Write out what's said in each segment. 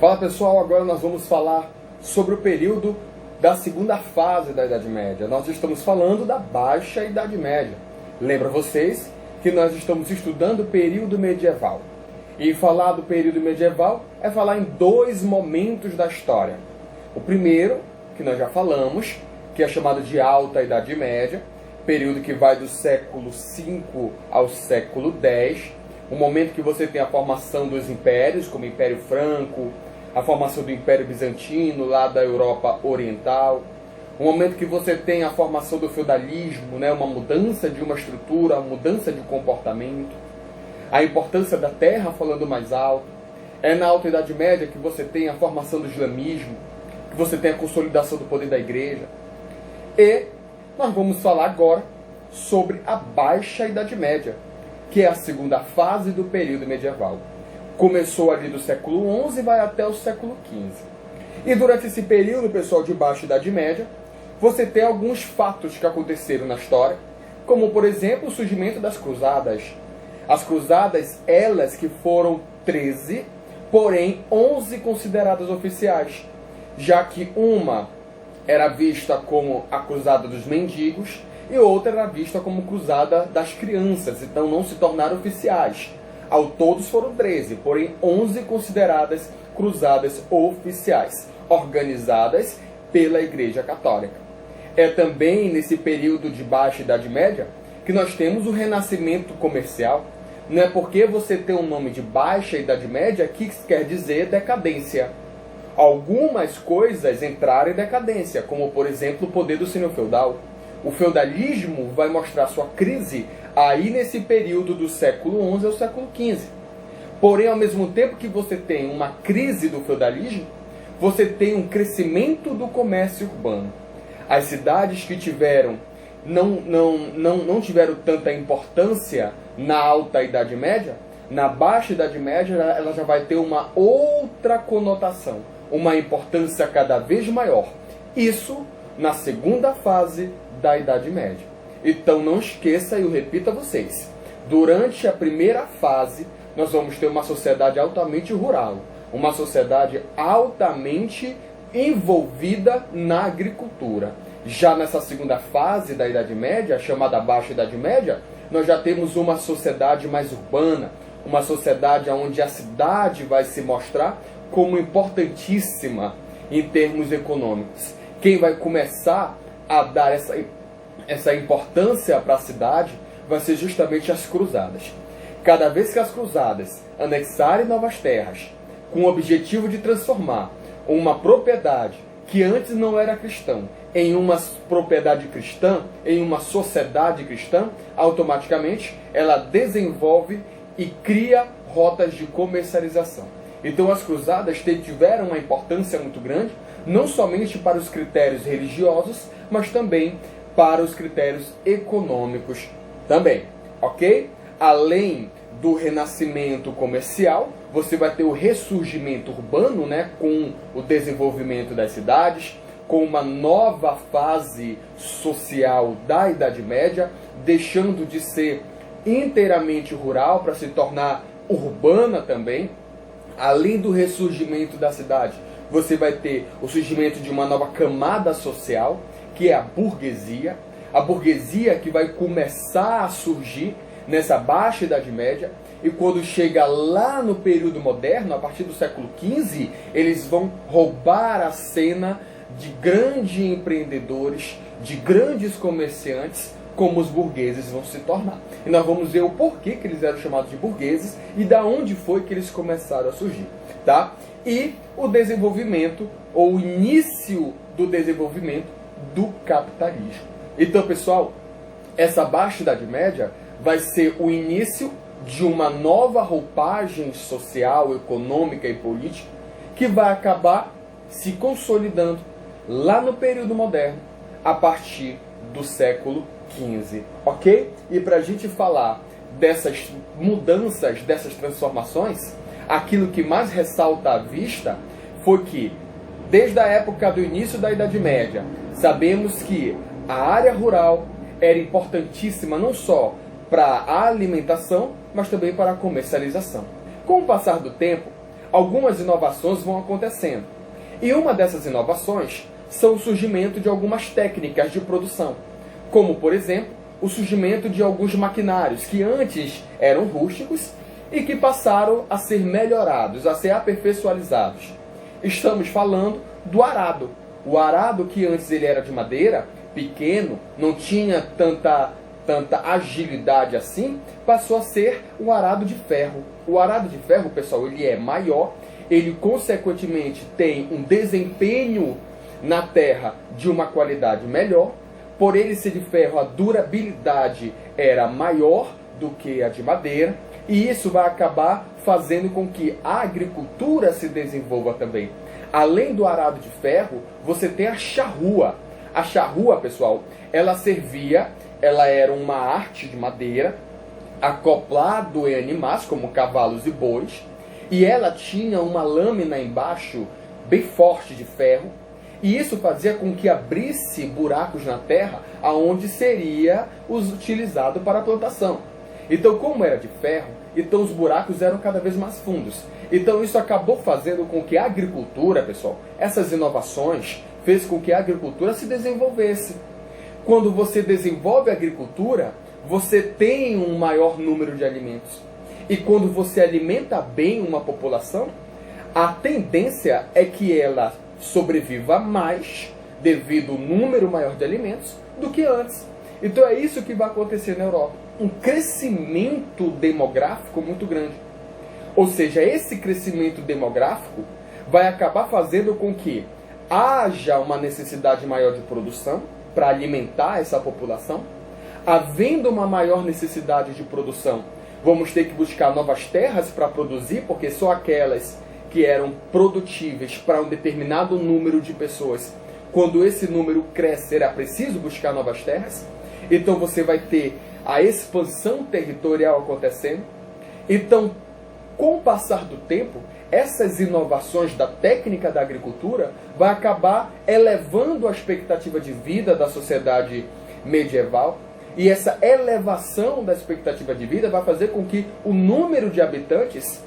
Fala pessoal, agora nós vamos falar sobre o período da segunda fase da Idade Média. Nós estamos falando da Baixa Idade Média. Lembra vocês que nós estamos estudando o período medieval. E falar do período medieval é falar em dois momentos da história. O primeiro, que nós já falamos, que é chamado de Alta Idade Média, período que vai do século V ao século X, o momento que você tem a formação dos impérios, como o Império Franco, a formação do Império Bizantino, lá da Europa Oriental, o momento que você tem a formação do feudalismo, né, uma mudança de uma estrutura, uma mudança de comportamento, a importância da terra falando mais alto. É na Alta Idade Média que você tem a formação do islamismo, que você tem a consolidação do poder da igreja. E nós vamos falar agora sobre a Baixa Idade Média, que é a segunda fase do período medieval. Começou ali do século XI e vai até o século XV. E durante esse período, pessoal, de Baixa Idade Média, você tem alguns fatos que aconteceram na história, como, por exemplo, o surgimento das cruzadas. As cruzadas, elas que foram 13, porém 11 consideradas oficiais, já que uma era vista como a cruzada dos mendigos e outra era vista como cruzada das crianças, então não se tornaram oficiais. Ao todos foram 13, porém 11 consideradas cruzadas oficiais, organizadas pela Igreja Católica. É também nesse período de Baixa Idade Média que nós temos o renascimento comercial. Não é porque você tem um nome de Baixa Idade Média que quer dizer decadência. Algumas coisas entraram em decadência, como por exemplo o poder do senhor feudal. O feudalismo vai mostrar sua crise aí nesse período do século XI ao século XV. Porém, ao mesmo tempo que você tem uma crise do feudalismo, você tem um crescimento do comércio urbano. As cidades que não tiveram tanta importância na Alta Idade Média, na Baixa Idade Média ela já vai ter uma outra conotação, uma importância cada vez maior. Isso na segunda fase da Idade Média. Então não esqueça, e eu repito a vocês, durante a primeira fase nós vamos ter uma sociedade altamente rural, uma sociedade altamente envolvida na agricultura. Já nessa segunda fase da Idade Média, chamada Baixa Idade Média, nós já temos uma sociedade mais urbana, uma sociedade onde a cidade vai se mostrar como importantíssima em termos econômicos. Quem vai começar a dar essa importância para a cidade vai ser justamente as cruzadas. Cada vez que as cruzadas anexarem novas terras, com o objetivo de transformar uma propriedade que antes não era cristã em uma propriedade cristã, em uma sociedade cristã, automaticamente ela desenvolve e cria rotas de comercialização. Então as cruzadas tiveram uma importância muito grande, não somente para os critérios religiosos, mas também para os critérios econômicos também, ok? Além do renascimento comercial, você vai ter o ressurgimento urbano, né, com o desenvolvimento das cidades, com uma nova fase social da Idade Média, deixando de ser inteiramente rural para se tornar urbana também. Além do ressurgimento da cidade, você vai ter o surgimento de uma nova camada social, que é a burguesia que vai começar a surgir nessa Baixa Idade Média, e quando chega lá no período moderno, a partir do século XV, eles vão roubar a cena de grandes empreendedores, de grandes comerciantes, como os burgueses vão se tornar. E nós vamos ver o porquê que eles eram chamados de burgueses e da onde foi que eles começaram a surgir, tá? E o desenvolvimento, ou o início do desenvolvimento do capitalismo. Então, pessoal, essa Baixa Idade Média vai ser o início de uma nova roupagem social, econômica e política que vai acabar se consolidando lá no período moderno, a partir do século XV, ok? E para a gente falar dessas mudanças, dessas transformações, aquilo que mais ressalta à vista foi que, desde a época do início da Idade Média, sabemos que a área rural era importantíssima não só para a alimentação, mas também para a comercialização. Com o passar do tempo, algumas inovações vão acontecendo. E uma dessas inovações são o surgimento de algumas técnicas de produção, como, por exemplo, o surgimento de alguns maquinários que antes eram rústicos e que passaram a ser melhorados, a ser aperfeiçoados. Estamos falando do arado. O arado, que antes ele era de madeira, pequeno, não tinha tanta agilidade assim, passou a ser um arado de ferro. O arado de ferro, pessoal, ele é maior, ele consequentemente tem um desempenho na terra de uma qualidade melhor. Por ele ser de ferro, a durabilidade era maior do que a de madeira, e isso vai acabar fazendo com que a agricultura se desenvolva também. Além do arado de ferro, você tem a charrua. A charrua, pessoal, ela era uma arte de madeira, acoplado em animais, como cavalos e bois, e ela tinha uma lâmina embaixo, bem forte de ferro, e isso fazia com que abrisse buracos na terra, aonde seria utilizado para a plantação. Então, como era de ferro, então os buracos eram cada vez mais fundos. Então isso acabou fazendo com que a agricultura, pessoal, essas inovações, fez com que a agricultura se desenvolvesse. Quando você desenvolve a agricultura, você tem um maior número de alimentos. E quando você alimenta bem uma população, a tendência é que ela sobreviva mais devido ao número maior de alimentos do que antes. Então é isso que vai acontecer na Europa. Um crescimento demográfico muito grande. Ou seja, esse crescimento demográfico vai acabar fazendo com que haja uma necessidade maior de produção para alimentar essa população. Havendo uma maior necessidade de produção, vamos ter que buscar novas terras para produzir, porque só aquelas que eram produtíveis para um determinado número de pessoas, quando esse número cresce, era preciso buscar novas terras. Então você vai ter a expansão territorial acontecendo. Então, com o passar do tempo, essas inovações da técnica da agricultura vai acabar elevando a expectativa de vida da sociedade medieval. E essa elevação da expectativa de vida vai fazer com que o número de habitantes,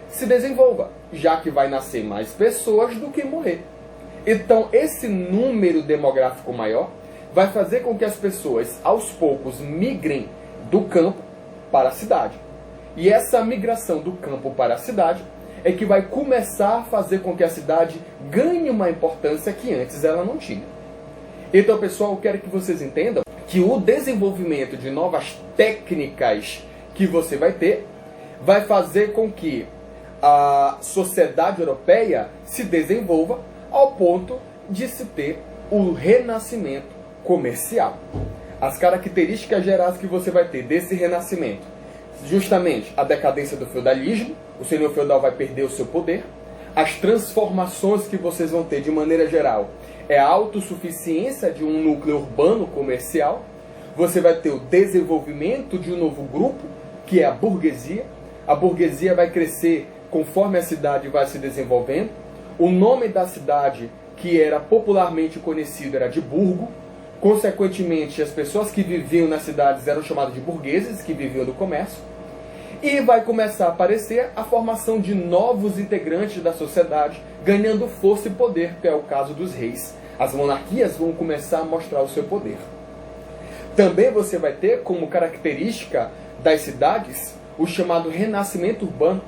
se desenvolva, já que vai nascer mais pessoas do que morrer. Então, esse número demográfico maior vai fazer com que as pessoas, aos poucos, migrem do campo para a cidade. E essa migração do campo para a cidade é que vai começar a fazer com que a cidade ganhe uma importância que antes ela não tinha. Então, pessoal, eu quero que vocês entendam que o desenvolvimento de novas técnicas que você vai ter vai fazer com que a sociedade europeia se desenvolva ao ponto de se ter o renascimento comercial. As características gerais que você vai ter desse renascimento: justamente a decadência do feudalismo, o senhor feudal vai perder o seu poder. As transformações que vocês vão ter de maneira geral é a autossuficiência de um núcleo urbano comercial. Você vai ter o desenvolvimento de um novo grupo, que é a burguesia. A burguesia vai crescer conforme a cidade vai se desenvolvendo. O nome da cidade, que era popularmente conhecido, era de burgo. Consequentemente, as pessoas que viviam nas cidades eram chamadas de burgueses, que viviam do comércio. E vai começar a aparecer a formação de novos integrantes da sociedade, ganhando força e poder, que é o caso dos reis. As monarquias vão começar a mostrar o seu poder. Também você vai ter como característica das cidades o chamado renascimento urbano.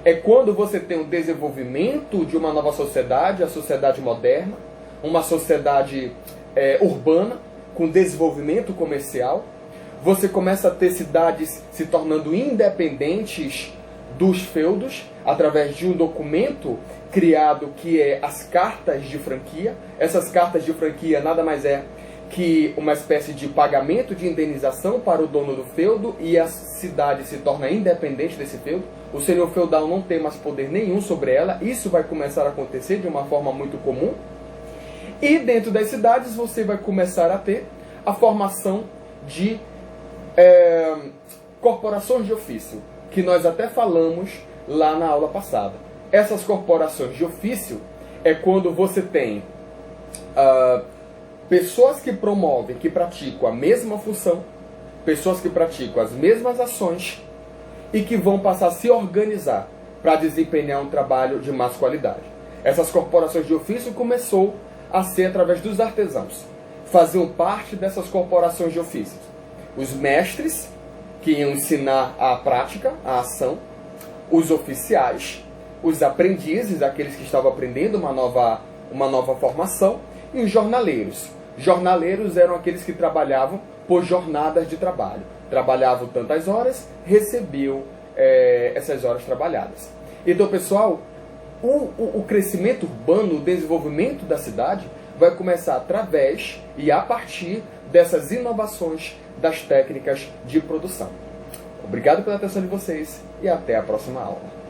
É quando você tem o desenvolvimento de uma nova sociedade, a sociedade moderna, uma sociedade urbana, com desenvolvimento comercial. Você começa a ter cidades se tornando independentes dos feudos, através de um documento criado que é as cartas de franquia. Essas cartas de franquia nada mais é que uma espécie de pagamento de indenização para o dono do feudo, e a cidade se torna independente desse feudo. O senhor feudal não tem mais poder nenhum sobre ela. Isso vai começar a acontecer de uma forma muito comum. E dentro das cidades você vai começar a ter a formação de corporações de ofício, que nós até falamos lá na aula passada. Essas corporações de ofício é quando você tem pessoas que promovem, que praticam a mesma função, pessoas que praticam as mesmas ações e que vão passar a se organizar para desempenhar um trabalho de mais qualidade. Essas corporações de ofício começou a ser através dos artesãos. Faziam parte dessas corporações de ofícios os mestres, que iam ensinar a prática, a ação, os oficiais, os aprendizes, aqueles que estavam aprendendo uma nova formação, e os jornaleiros. Jornaleiros eram aqueles que trabalhavam por jornadas de trabalho. Trabalhavam tantas horas, recebiam essas horas trabalhadas. Então, pessoal, o crescimento urbano, o desenvolvimento da cidade vai começar através e a partir dessas inovações das técnicas de produção. Obrigado pela atenção de vocês e até a próxima aula.